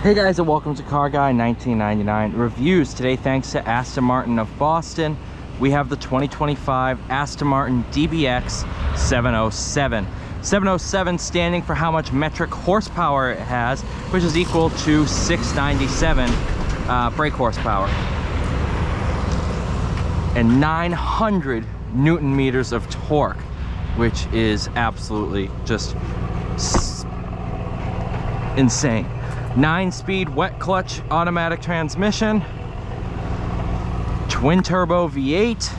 Hey guys, and welcome to Car Guy 1999 Reviews. Today, thanks to Aston Martin of Boston, we have the 2025 Aston Martin DBX 707. 707 standing for how much metric horsepower it has, which is equal to 697 brake horsepower. And 900 Newton meters of torque, which is absolutely just insane. 9-speed wet clutch automatic transmission, twin turbo V8,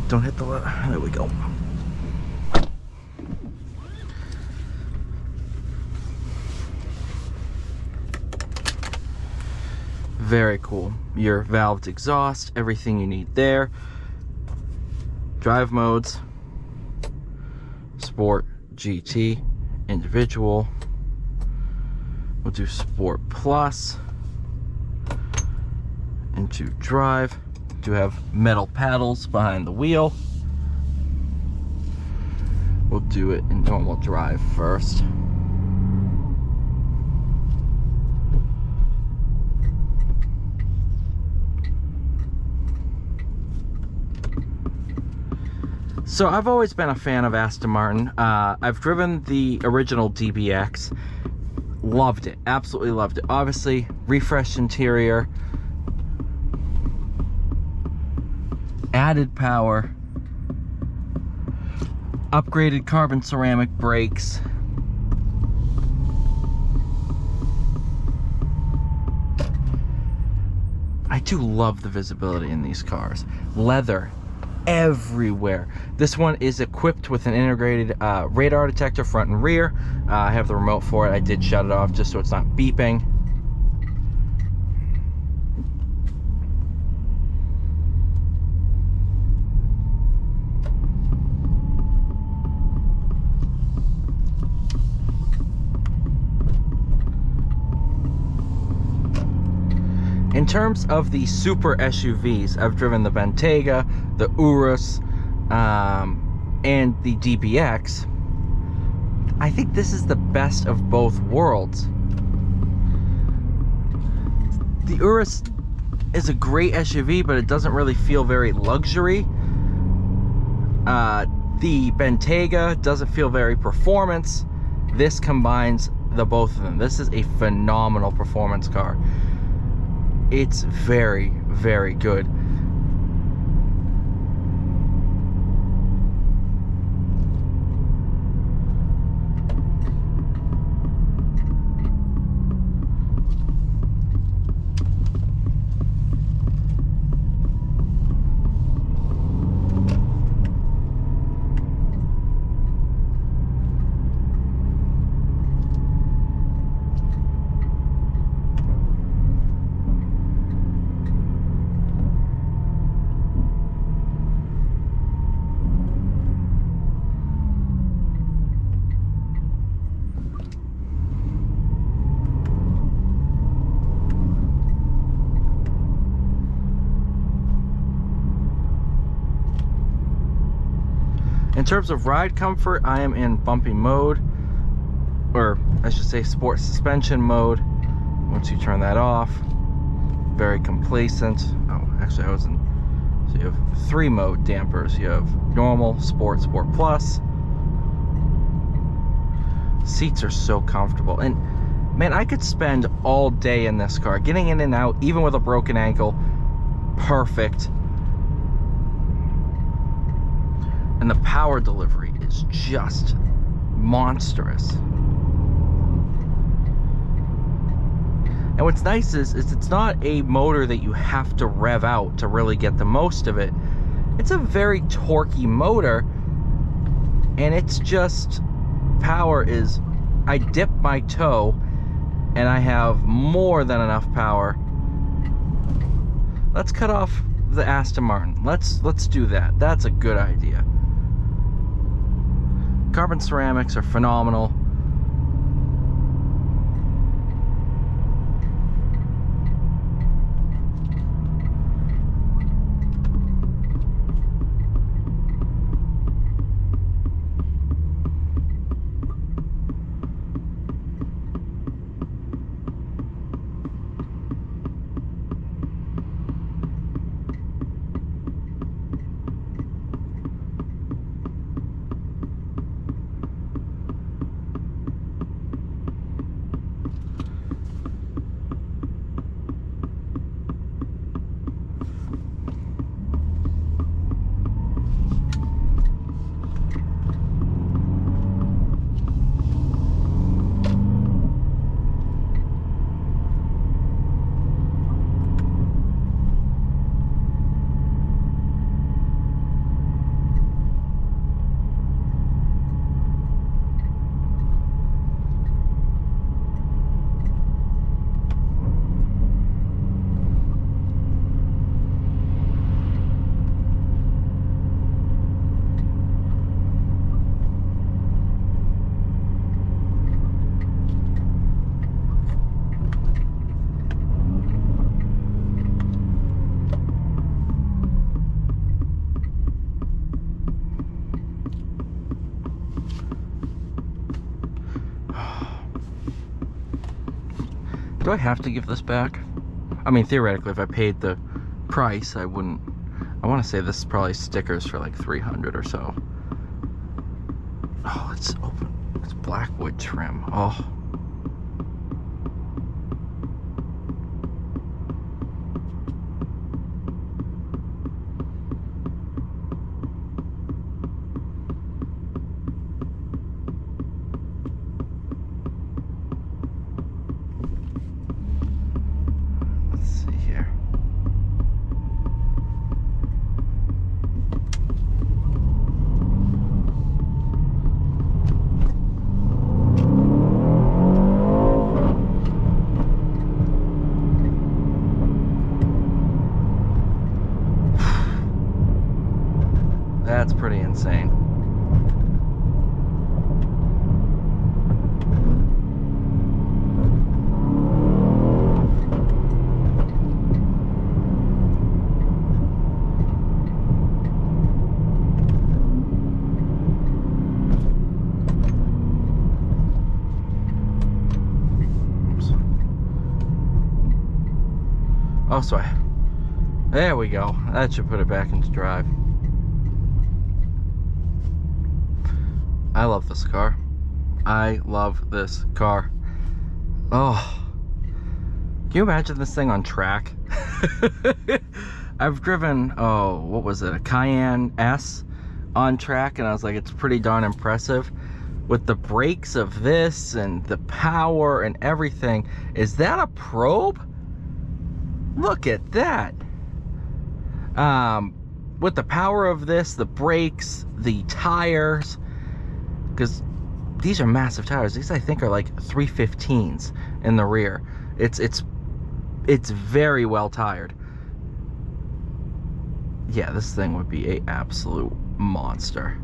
don't hit the letter, there we go. Very cool. Your valved exhaust, everything you need there. Drive modes: Sport, GT, Individual. We'll do Sport Plus. Into Drive. Do have metal paddles behind the wheel. We'll do it in normal drive first. So I've always been a fan of Aston Martin. I've driven the original DBX, loved it, absolutely loved it. Obviously, refreshed interior, added power, upgraded carbon ceramic brakes. I do love the visibility in these cars. Leather everywhere. This one is equipped with an integrated radar detector front and rear. I have the remote for it. I did shut it off just so it's not beeping. In terms of the super SUVs, I've driven the Bentayga, the Urus, and the DBX. I think this is the best of both worlds. The Urus is a great SUV, but it doesn't really feel very luxury. The Bentayga doesn't feel very performance. This combines the both of them. This is a phenomenal performance car. It's very, very good. In terms of ride comfort, I am in bumpy mode, or I should say sport suspension mode. Once you turn that off, very complacent. Oh, actually I was in, so you have 3 mode dampers. You have normal, sport, sport plus. Seats are so comfortable, and man, I could spend all day in this car, getting in and out, even with a broken ankle. Perfect. And the power delivery is just monstrous. And what's nice is it's not a motor that you have to rev out to really get the most of it. It's a very torquey motor, and it's just, power is, I dip my toe and I have more than enough power. Let's cut off the Aston Martin. Let's do that. That's a good idea. Carbon ceramics are phenomenal. Do I have to give this back? I mean, theoretically, if I paid the price, I wouldn't. I want to say this is probably stickers for like 300 or so. Oh, it's open. It's blackwood trim. Oh. That's pretty insane. Oops. Oh, so there we go. That should put it back into drive. I love this car. I love this car. Oh, can you imagine this thing on track? I've driven, oh, what was it, a Cayenne S on track, and I was like, it's pretty darn impressive. With the brakes of this and the power and everything. Is that a probe? Look at that. With the power of this, the brakes, the tires, because these are massive tires. These, I think, are like 315s in the rear. It's very well tired. Yeah, this thing would be an absolute monster.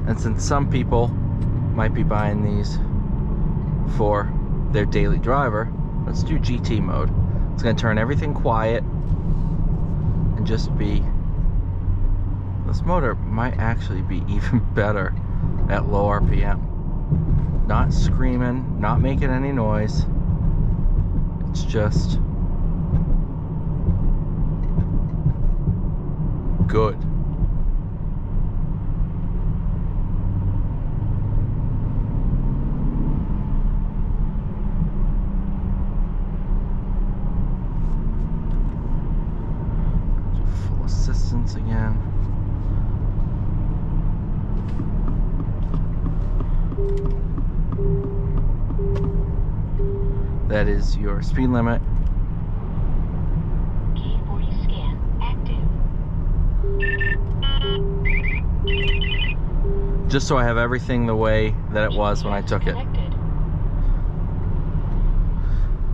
And since some people might be buying these for their daily driver, let's do GT mode. It's going to turn everything quiet and just be... This motor might actually be even better at low RPM. Not screaming, not making any noise. It's just good. Assistance again. That is your speed limit. K40 scan active. Just so I have everything the way that it was when I took it.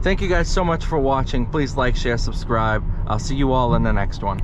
Thank you guys so much for watching. Please like, share, subscribe. I'll see you all in the next one.